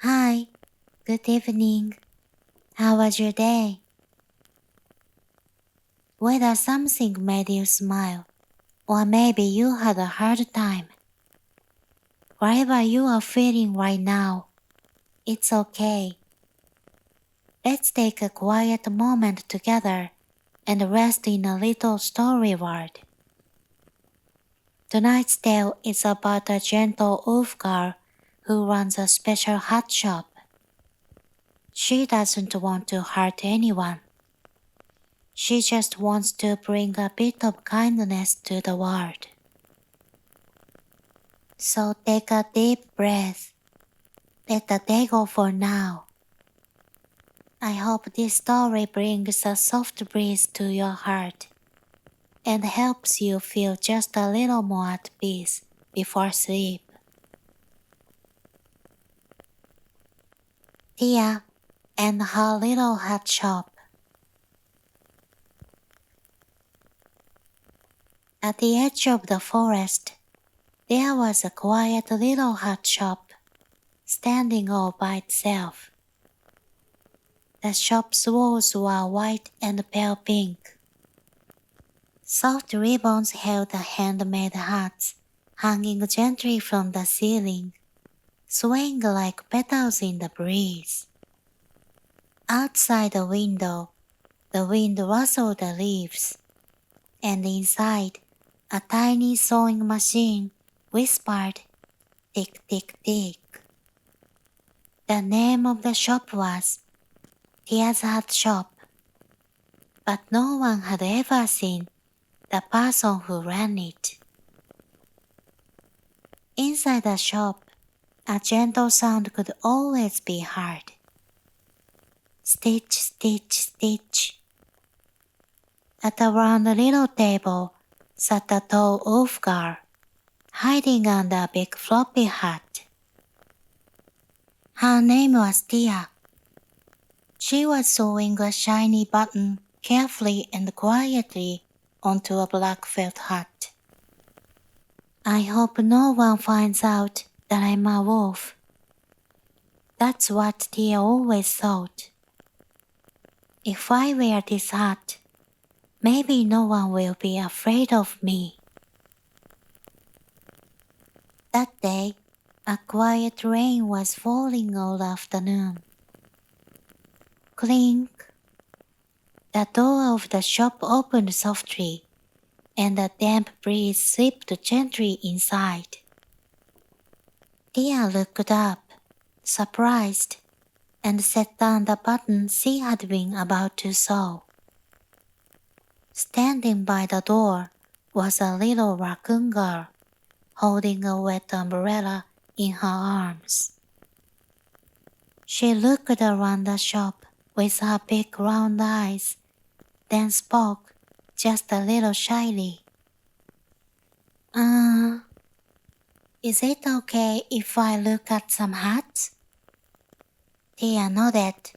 Hi, good evening. How was your day? Whether something made you smile, or maybe you had a hard time. Whatever you are feeling right now, it's okay. Let's take a quiet moment together and rest in a little story world. Tonight's tale is about a gentle wolf girl who runs a special hat shop. She doesn't want to hurt anyone. She just wants to bring a bit of kindness to the world. So take a deep breath. Let the day go for now. I hope this story brings a soft breeze to your heart and helps you feel just a little more at peace before sleep. Tia and her little hat shop. At the edge of the forest, there was a quiet little hat shop standing all by itself. The shop's walls were white and pale pink. Soft ribbons held the handmade hats hanging gently from the ceiling, swaying like petals in the breeze. Outside the window, the wind rustled the leaves, and inside, a tiny sewing machine whispered, "Tick, tick, tick." The name of the shop was Tia's Hat Shop, but no one had ever seen the person who ran it. Inside the shop, a gentle sound could always be heard. Stitch, stitch, stitch. At a round little table sat a tall wolf girl, hiding under a big floppy hat. Her name was Tia. She was sewing a shiny button carefully and quietly onto a black felt hat. I hope no one finds out that I'm a wolf. That's what Tia always thought. If I wear this hat, maybe no one will be afraid of me. That day, a quiet rain was falling all afternoon. Clink. The door of the shop opened softly, and a damp breeze slipped gently inside. Tia looked up, surprised, and set down the button she had been about to sew. Standing by the door was a little raccoon girl, holding a wet umbrella in her arms. She looked around the shop with her big round eyes, then spoke just a little shyly. Is it okay if I look at some hats?" Tia nodded,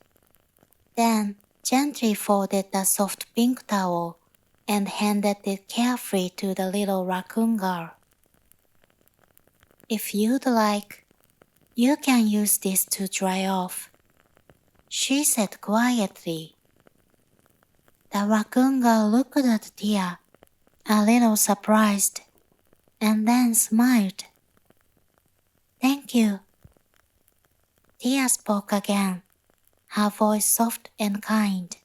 then gently folded the soft pink towel and handed it carefree to the little raccoon girl. "If you'd like, you can use this to dry off," she said quietly. The raccoon girl looked at Tia, a little surprised, and then smiled. "Thank you." Tia spoke again, her voice soft and kind.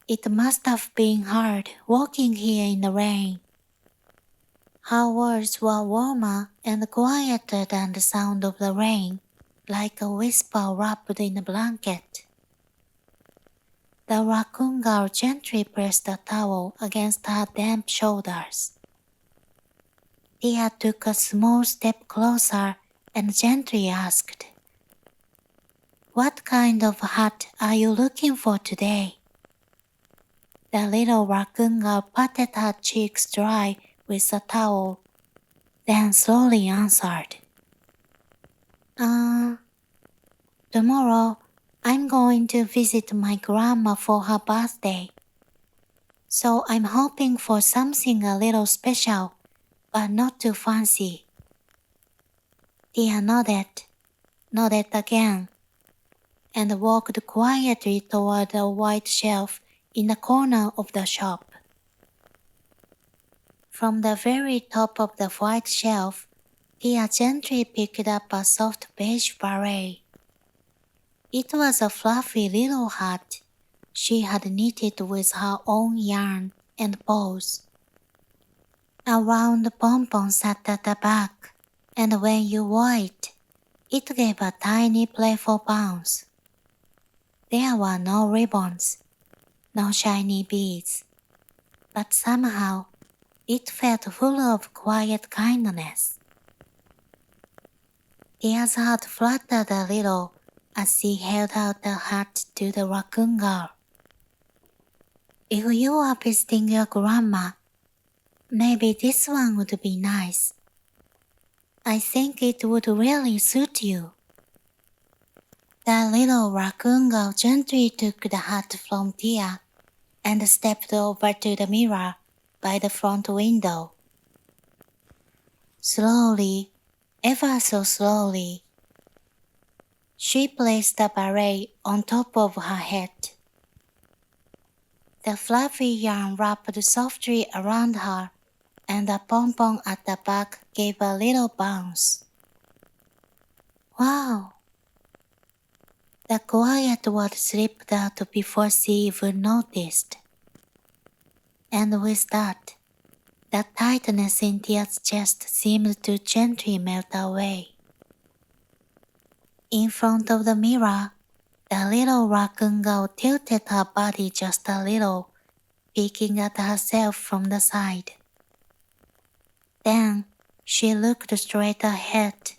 It must have been hard walking here in the rain. Her words were warmer and quieter than the sound of the rain, like a whisper wrapped in a blanket. The raccoon girl gently pressed the towel against her damp shoulders. Tia took a small step closer and gently asked, "What kind of hat are you looking for today?" The little raccoon girl patted her cheeks dry with the towel, then slowly answered, Tomorrow I'm going to visit my grandma for her birthday. So I'm hoping for something a little special, but not too fancy." Tia nodded, nodded again, and walked quietly toward a white shelf in the corner of the shop. From the very top of the white shelf, Tia gently picked up a soft beige beret. It was a fluffy little hat she had knitted with her own yarn and bows. A round pompon sat at the back, and when you wore it, it gave a tiny playful bounce. There were no ribbons, no shiny beads, but somehow it felt full of quiet kindness. Tia's heart fluttered a little as she held out the hat to the raccoon girl. If you are visiting your grandma, maybe this one would be nice. I think it would really suit you. The little raccoon girl gently took the hat from Tia and stepped over to the mirror by the front window. Slowly, ever so slowly, she placed the beret on top of her head. The fluffy yarn wrapped softly around her, and the pompon at the back gave a little bounce. Wow! The quiet word slipped out before she even noticed. And with that, the tightness in Tia's chest seemed to gently melt away. In front of the mirror, the little raccoon girl tilted her body just a little, peeking at herself from the side. Then she looked straight ahead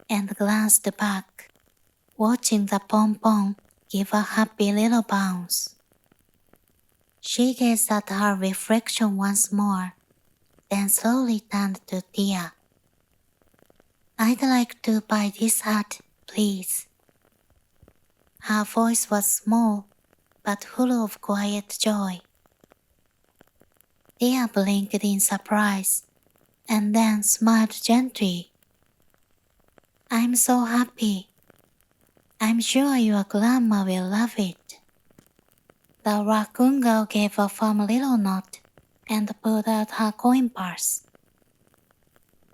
and glanced back, watching the pompon give a happy little bounce. She gazed at her reflection once more, then slowly turned to Tia. I'd like to buy this hat, please. Her voice was small, but full of quiet joy. Tia blinked in surprise, and then smiled gently. I'm so happy. I'm sure your grandma will love it. The raccoon girl gave a firm little nod and pulled out her coin purse.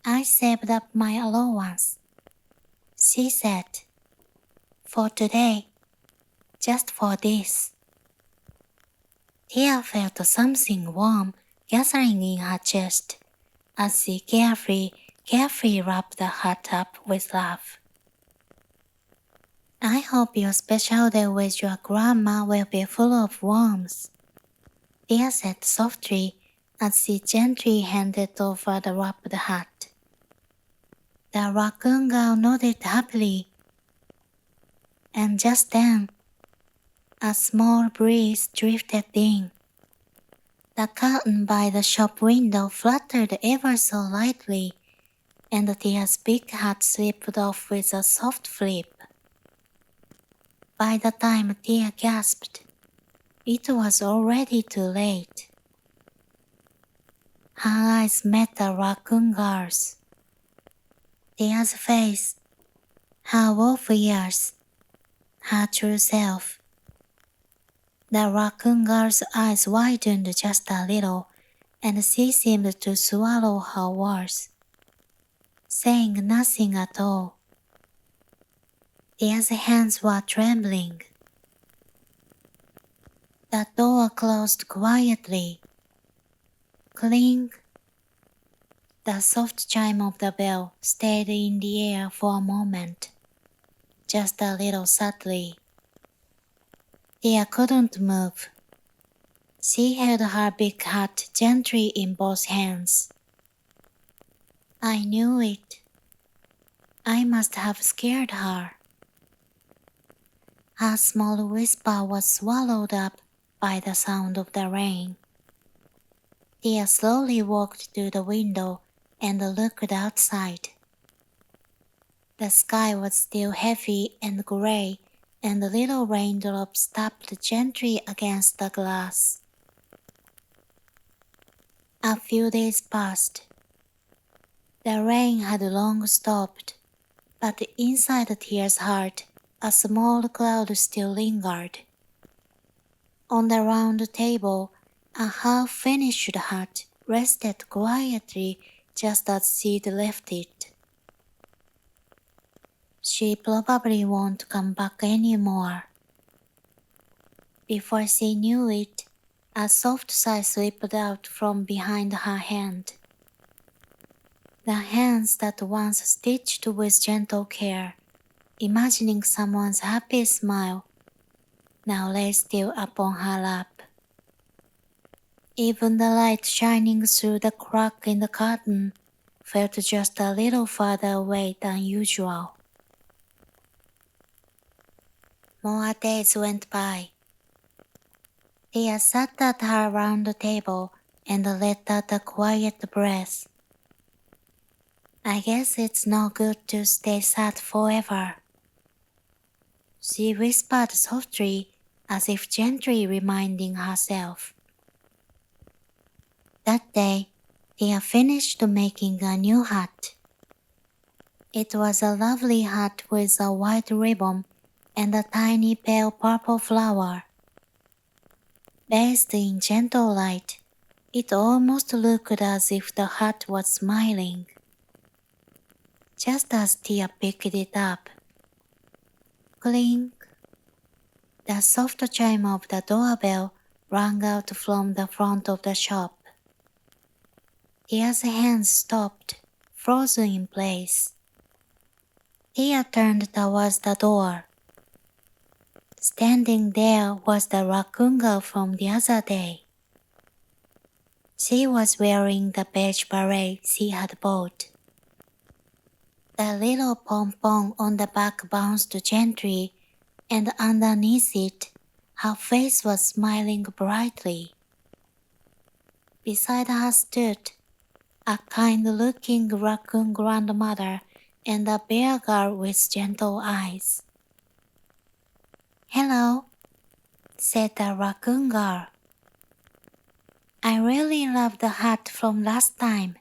I saved up my allowance, she said, for today, just for this. Tia felt something warm gathering in her chest as she carefree wrapped the hat up with love. I hope your special day with your grandma will be full of warmth, Tia said softly as she gently handed over the wrapped hat. The raccoon girl nodded happily, and just then, a small breeze drifted in. The curtain by the shop window fluttered ever so lightly, and Tia's big hat slipped off with a soft flip. By the time Tia gasped, it was already too late. Her eyes met the raccoon girl's. Tia's face, her wolf ears, her true self. The raccoon girl's eyes widened just a little, and she seemed to swallow her words, saying nothing at all. Tia's hands were trembling. The door closed quietly. Clink. The soft chime of the bell stayed in the air for a moment, just a little sadly. Tia couldn't move. She held her big hat gently in both hands. I knew it. I must have scared her. Her small whisper was swallowed up by the sound of the rain. Tia slowly walked to the window and looked outside. The sky was still heavy and gray, and the little raindrops tapped gently against the glass. A few days passed. The rain had long stopped, But inside Tia's heart, a small cloud still lingered. On the round table, a half-finished hat rested quietly just as she'd left it. She probably won't come back anymore. Before she knew it, a soft sigh slipped out from behind her hand. The hands that once stitched with gentle care, imagining someone's happy smile, now lay still upon her lap. Even the light shining through the crack in the curtain felt just a little farther away than usual. More days went by. Tia sat at her round table and let out a quiet breath. I guess it's no good to stay sad forever, she whispered softly, as if gently reminding herself. That day, Tia finished making a new hat. It was a lovely hat with a white ribbon and a tiny pale purple flower. Bathed in gentle light, it almost looked as if the hat was smiling. Just as Tia picked it up, clink, the soft chime of the doorbell rang out from the front of the shop. Tia's hands stopped, frozen in place. Tia turned towards the door. Standing there was the raccoon girl from the other day. She was wearing the beige beret she had bought. The little pom-pom on the back bounced gently, and underneath it, her face was smiling brightly. Beside her stood a kind-looking raccoon grandmother and a bear girl with gentle eyes. "Hello," said the raccoon girl. "I really love the hat from last time."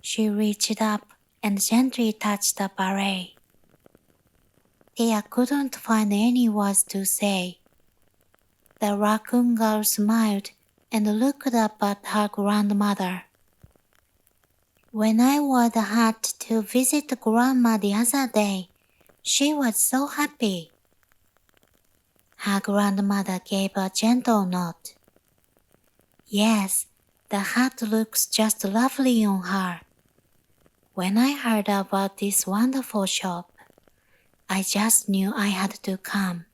She reached up and gently touched the beret. Tia couldn't find any words to say. The raccoon girl smiled and looked up at her grandmother. "When I wore the hat to visit Grandma the other day, she was so happy." Her grandmother gave a gentle nod. "Yes, the hat looks just lovely on her. When I heard about this wonderful shop, I just knew I had to come."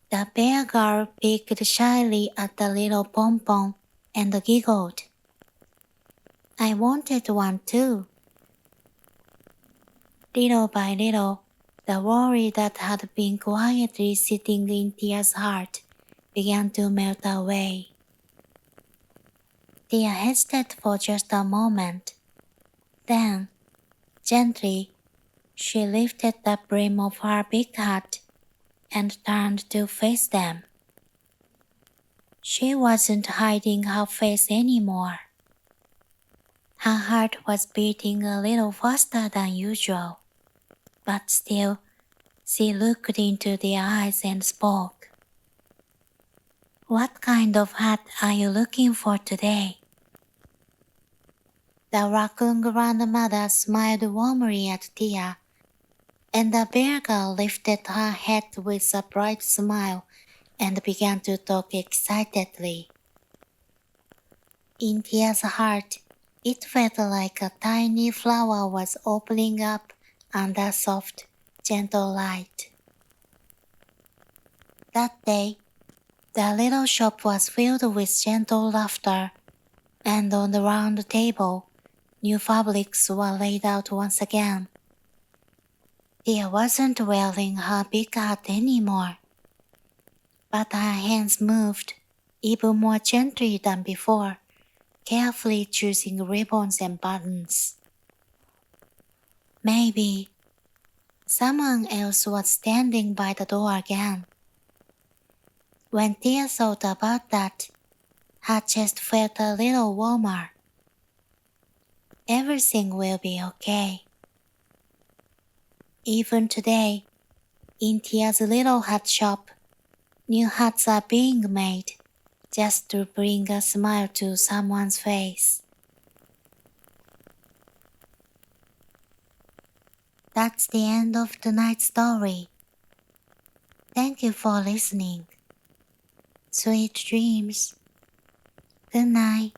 The bear girl peeked shyly at the little pom-pom and giggled. "I wanted one too." Little by little, the worry that had been quietly sitting in Tia's heart began to melt away. Tia hesitated for just a moment. Then, gently, she lifted the brim of her big hat and turned to face them. She wasn't hiding her face anymore. Her heart was beating a little faster than usual, but still, she looked into their eyes and spoke. "What kind of hat are you looking for today?" The raccoon grandmother smiled warmly at Tia, and the bear girl lifted her head with a bright smile and began to talk excitedly. In Tia's heart, it felt like a tiny flower was opening up under soft, gentle light. That day, the little shop was filled with gentle laughter, and on the round table, new fabrics were laid out once again. Tia wasn't wearing her big hat anymore, but her hands moved even more gently than before, carefully choosing ribbons and buttons. Maybe someone else was standing by the door again. When Tia thought about that, her chest felt a little warmer. Everything will be okay. Even today, in Tia's little hat shop, new hats are being made just to bring a smile to someone's face. That's the end of tonight's story. Thank you for listening. Sweet dreams. Good night.